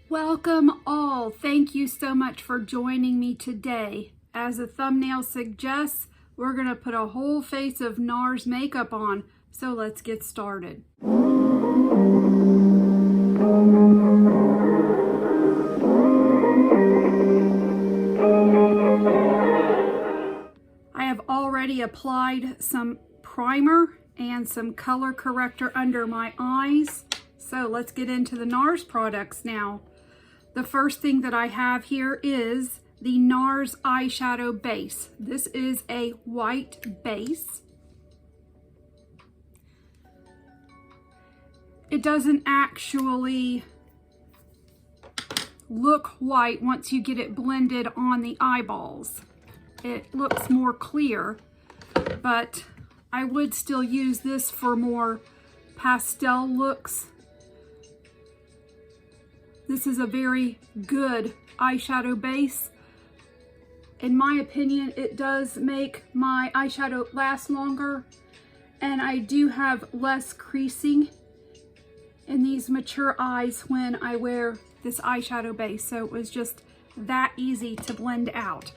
Welcome all. Thank you so much for joining me today. As the thumbnail suggests, we're going to put a whole face of NARS makeup on. So let's get started. I have already applied some primer and some color corrector under my eyes. So let's get into the NARS products now. The first thing that I have here is the NARS eyeshadow base. This is a white base. It doesn't actually look white once you get it blended on the eyeballs. It looks more clear, but I would still use this for more pastel looks. This is a very good eyeshadow base. In my opinion, it does make my eyeshadow last longer, and I do have less creasing in these mature eyes when I wear this eyeshadow base, so it was just that easy to blend out.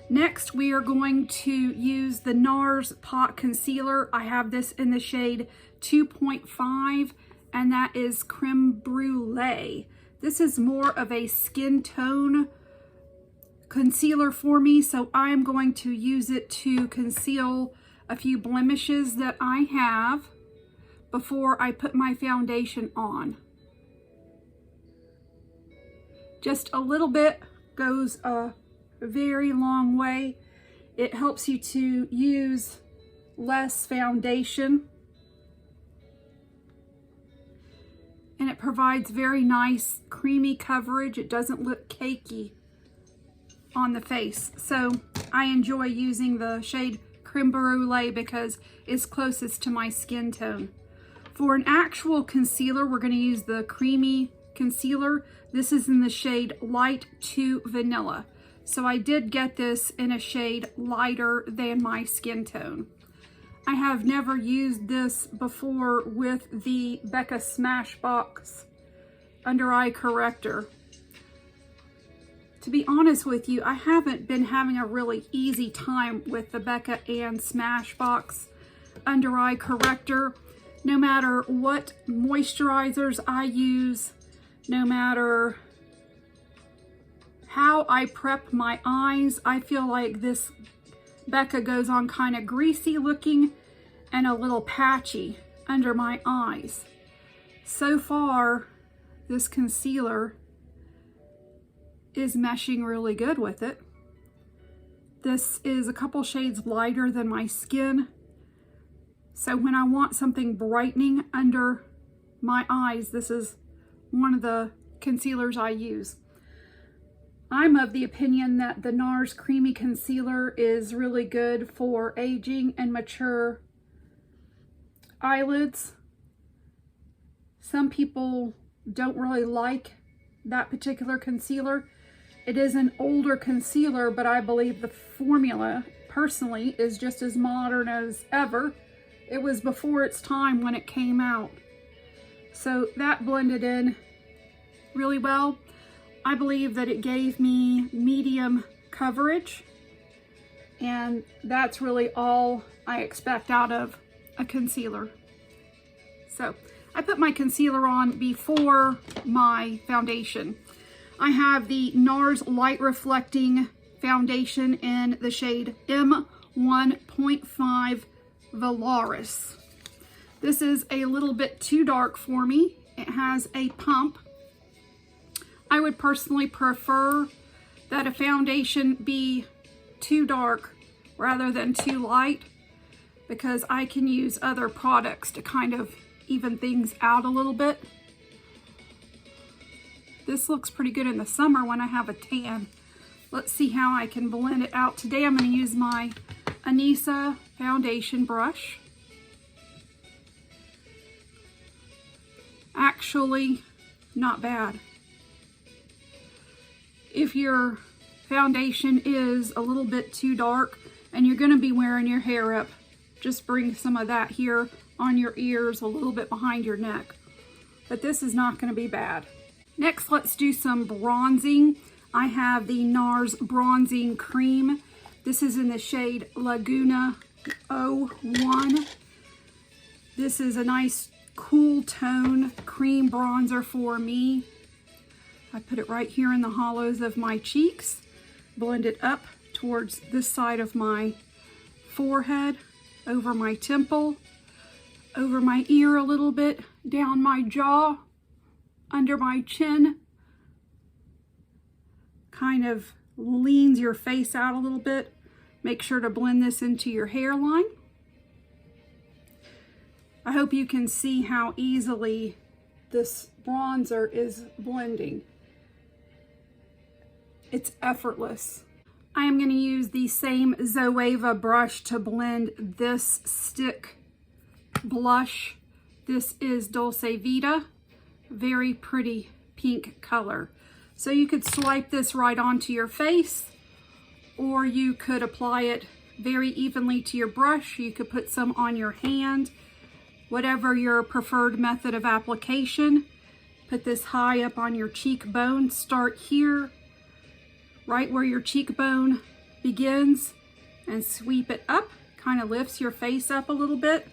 Next, we are going to use the NARS Pot Concealer. I have this in the shade 2.5, and that is Creme Brulee. This is more of a skin tone concealer for me, so I'm going to use it to conceal a few blemishes that I have before I put my foundation on. Just a little bit goes a very long way. It helps you to use less foundation, and it provides very nice creamy coverage. It doesn't look cakey on the face. So I enjoy using the shade Creme Brulee because it's closest to my skin tone. For an actual concealer, we're going to use the creamy concealer. This is in the shade Light to Vanilla. So I did get this in a shade lighter than my skin tone. I have never used this before with the Becca Smashbox Under Eye Corrector. To be honest with you, I haven't been having a really easy time with the Becca and Smashbox Under Eye Corrector. No matter what moisturizers I use, no matter how I prep my eyes, I feel like this Becca goes on kind of greasy looking and a little patchy under my eyes. So far, this concealer is meshing really good with it. This is a couple shades lighter than my skin. So when I want something brightening under my eyes, this is one of the concealers I use. I'm of the opinion that the NARS Creamy Concealer is really good for aging and mature eyelids. Some people don't really like that particular concealer. It is an older concealer, but I believe the formula, personally, is just as modern as ever. It was before its time when it came out. So that blended in really well. I believe that it gave me medium coverage, and that's really all I expect out of a concealer. So I put my concealer on before my foundation. I have the NARS Light Reflecting Foundation in the shade M1.5 Valaris. This is a little bit too dark for me. It has a pump. I would personally prefer that a foundation be too dark rather than too light, because I can use other products to kind of even things out a little bit. This looks pretty good in the summer when I have a tan. Let's see how I can blend it out. Today I'm going to use my Anissa foundation brush. Actually, not bad. If your foundation is a little bit too dark and you're going to be wearing your hair up, just bring some of that here on your ears, a little bit behind your neck. But this is not going to be bad. Next, let's do some bronzing. I have the NARS Bronzing Cream. This is in the shade Laguna 01. This is a nice cool tone cream bronzer for me. I put it right here in the hollows of my cheeks, blend it up towards this side of my forehead, over my temple, over my ear a little bit, down my jaw, under my chin. Kind of leans your face out a little bit. Make sure to blend this into your hairline. I hope you can see how easily this bronzer is blending. It's effortless. I am going to use the same Zoeva brush to blend this stick blush. This is Dulce Vita, very pretty pink color. So you could swipe this right onto your face, or you could apply it very evenly to your brush. You could put some on your hand, whatever your preferred method of application. Put this high up on your cheekbone. Start here, right where your cheekbone begins, and sweep it up. Kind of lifts your face up a little bit.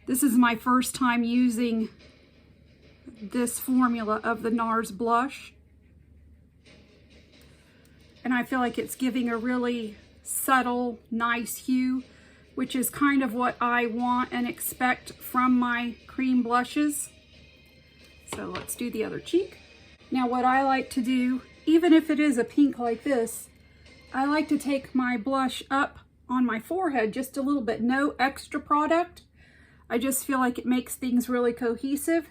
This is my first time using this formula of the NARS blush, and I feel like it's giving a really subtle, nice hue, which is kind of what I want and expect from my cream blushes. So let's do the other cheek. Now what I like to do, even if it is a pink like this, I like to take my blush up on my forehead just a little bit, no extra product. I just feel like it makes things really cohesive,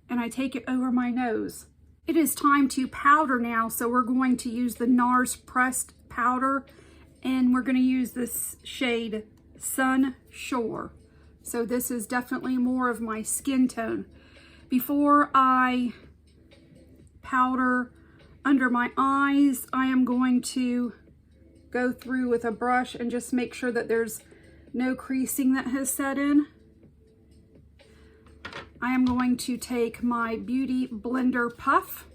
and I take it over my nose. It is time to powder now, so we're going to use the NARS pressed powder, and we're going to use this shade Sunshore. So this is definitely more of my skin tone. Before I powder under my eyes, I am going to go through with a brush and just make sure that there's no creasing that has set in. I am going to take my Beauty Blender Puff.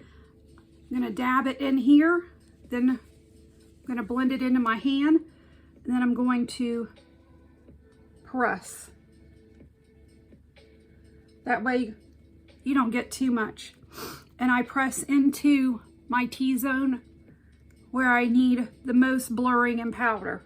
I'm going to dab it in here, then I'm going to blend it into my hand, and then I'm going to press. That way you don't get too much. And I press into my T-zone where I need the most blurring and powder.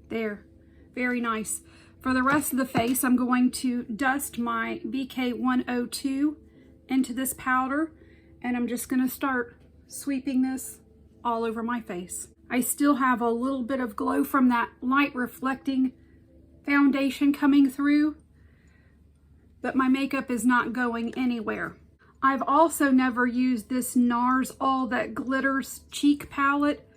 There, very nice. For the rest of the face, I'm going to dust my BK102 into this powder, and I'm just going to start sweeping this all over my face. I still have a little bit of glow from that light reflecting foundation coming through, but my makeup is not going anywhere. I've also never used this NARS All That Glitters cheek palette.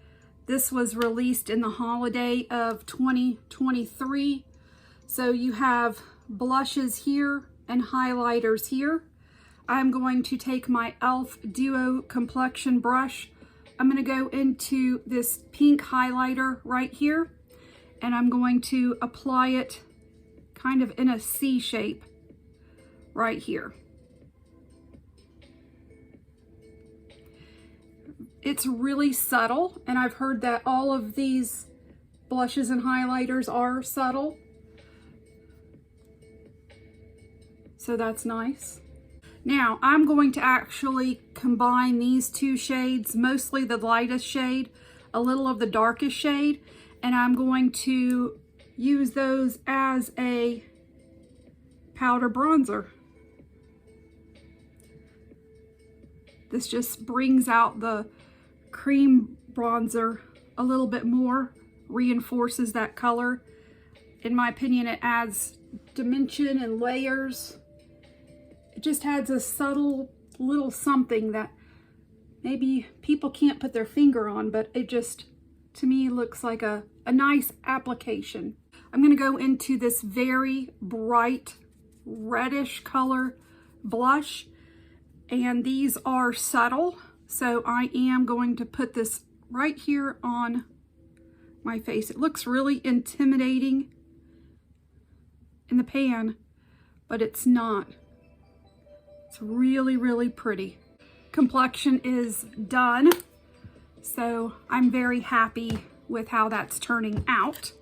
This was released in the holiday of 2023. So you have blushes here and highlighters here. I'm going to take my e.l.f. Duo Complexion brush. I'm going to go into this pink highlighter right here, and I'm going to apply it kind of in a C shape right here. It's really subtle, and I've heard that all of these blushes and highlighters are subtle. So that's nice. Now I'm going to actually combine these two shades, mostly the lightest shade, a little of the darkest shade, and I'm going to use those as a powder bronzer. This just brings out the cream bronzer a little bit more, reinforces that color. In my opinion, it adds dimension and layers. It just adds a subtle little something that maybe people can't put their finger on, but it just, to me, looks like a nice application. I'm going to go into this very bright reddish color blush, and these are subtle, So I am going to put this right here on my face. It looks really intimidating in the pan, but it's not. It's really, really pretty. Complexion is done, so I'm very happy with how that's turning out.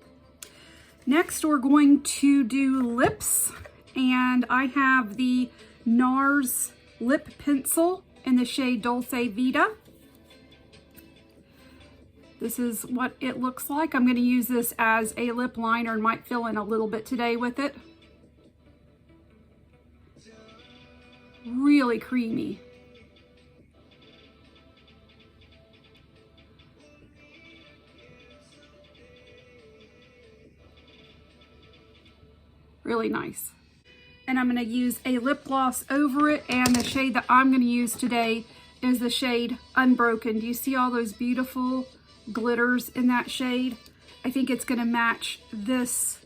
Next, we're going to do lips, and I have the NARS lip pencil in the shade Dulce Vita. This is what it looks like. I'm going to use this as a lip liner and might fill in a little bit today with it. Really creamy. Really nice. And I'm going to use a lip gloss over it, and the shade that I'm going to use today is the shade Unbroken. Do you see all those beautiful glitters in that shade? I think it's going to match this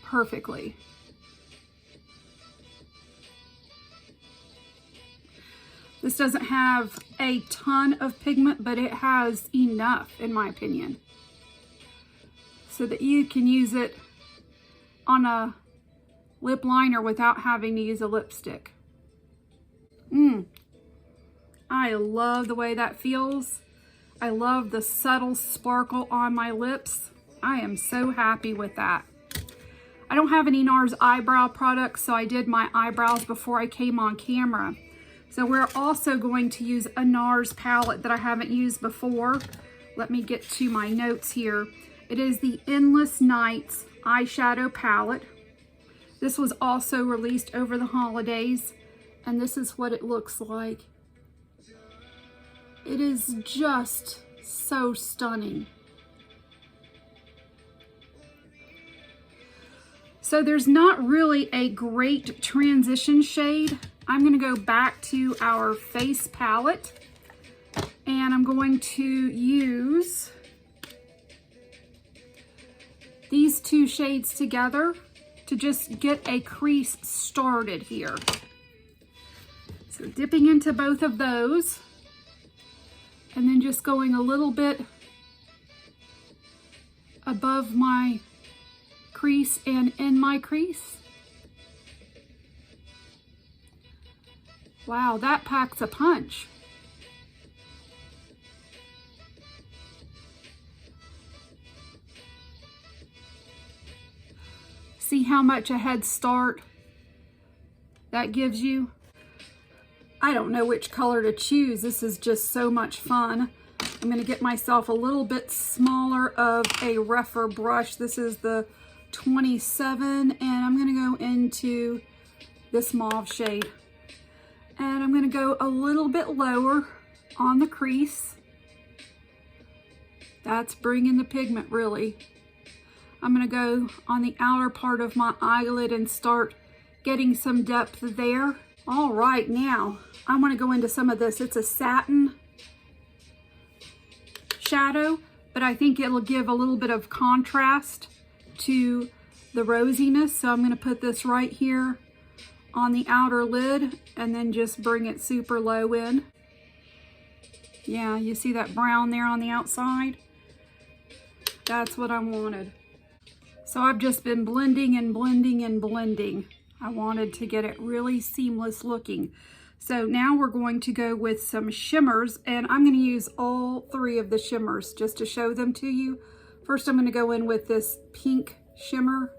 perfectly. This doesn't have a ton of pigment, but it has enough, in my opinion, so that you can use it on a lip liner without having to use a lipstick. I love the way that feels. I love the subtle sparkle on my lips. I am so happy with that. I don't have any NARS eyebrow products, so I did my eyebrows before I came on camera. So we're also going to use a NARS palette that I haven't used before. Let me get to my notes here. It is the Endless Nights eyeshadow palette. This was also released over the holidays, and this is what it looks like. It is just so stunning. So there's not really a great transition shade. I'm going to go back to our face palette, and I'm going to use these two shades together to just get a crease started here. So dipping into both of those, and then just going a little bit above my crease and in my crease. Wow, that packs a punch. See how much a head start that gives you? I don't know which color to choose. This is just so much fun. I'm going to get myself a little bit smaller of a rougher brush. This is the 27, and I'm going to go into this mauve shade. And I'm going to go a little bit lower on the crease. That's bringing the pigment, really. I'm going to go on the outer part of my eyelid and start getting some depth there. All right, now I want to go into some of this. It's a satin shadow, but I think it'll give a little bit of contrast to the rosiness. So I'm going to put this right here on the outer lid and then just bring it super low in. Yeah, you see that brown there on the outside? That's what I wanted. So I've just been blending and blending and blending. I wanted to get it really seamless looking. So now we're going to go with some shimmers, and I'm going to use all three of the shimmers just to show them to you. First, I'm going to go in with this pink shimmer.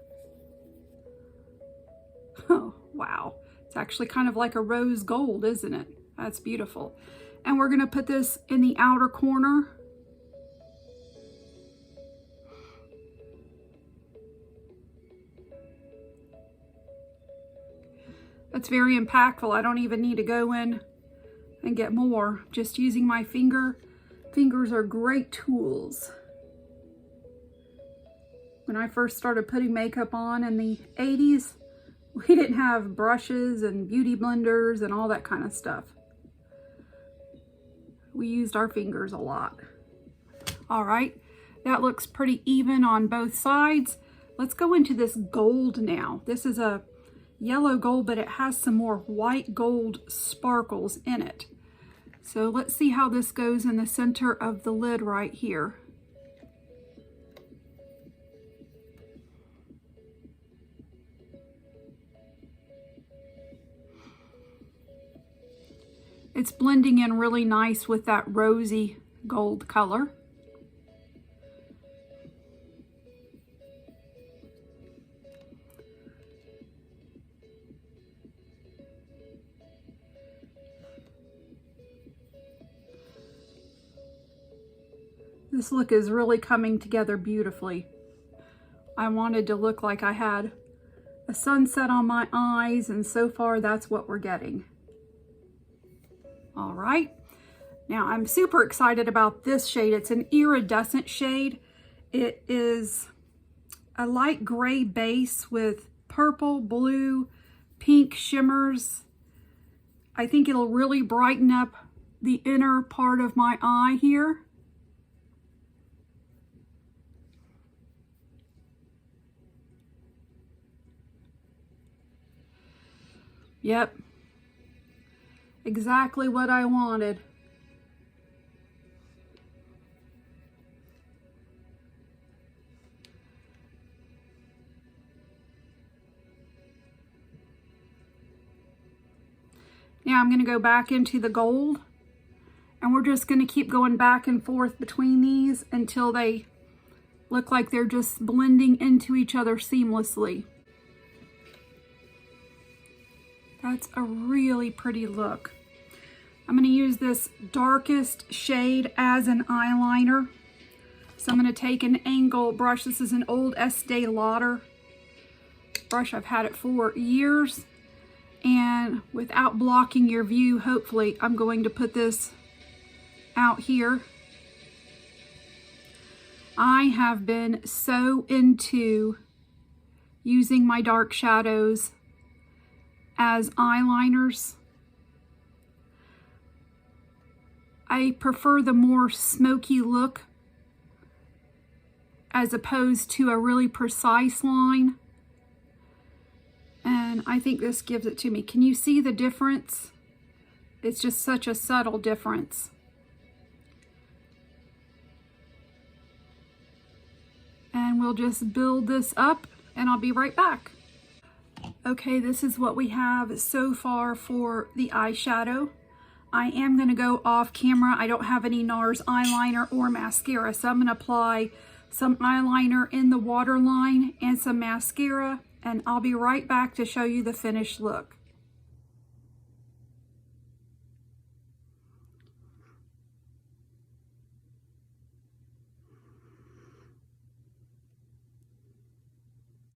Oh, wow. It's actually kind of like a rose gold, isn't it? That's beautiful. And we're going to put this in the outer corner. That's very impactful. I don't even need to go in and get more. Just using my finger. Fingers are great tools. When I first started putting makeup on in the 80s, we didn't have brushes and beauty blenders and all that kind of stuff. We used our fingers a lot. All right, that looks pretty even on both sides. Let's go into this gold now. This is a yellow gold, but it has some more white gold sparkles in it. So let's see how this goes in the center of the lid right here. It's blending in really nice with that rosy gold color. This look is really coming together beautifully. I wanted to look like I had a sunset on my eyes, and so far that's what we're getting. All right, now I'm super excited about this shade. It's an iridescent shade. It is a light gray base with purple, blue, pink shimmers. I think it'll really brighten up the inner part of my eye here. Yep, exactly what I wanted. Now I'm going to go back into the gold, and we're just going to keep going back and forth between these until they look like they're just blending into each other seamlessly. That's a really pretty look. I'm going to use this darkest shade as an eyeliner. So I'm going to take an angle brush. This is an old Estee Lauder brush. I've had it for years. And without blocking your view, hopefully, I'm going to put this out here. I have been so into using my dark shadows as eyeliners. I prefer the more smoky look as opposed to a really precise line. And I think this gives it to me. Can you see the difference? It's just such a subtle difference. And we'll just build this up and I'll be right back. Okay, this is what we have so far for the eyeshadow. I am going to go off camera. I don't have any NARS eyeliner or mascara, so I'm going to apply some eyeliner in the waterline and some mascara, and I'll be right back to show you the finished look.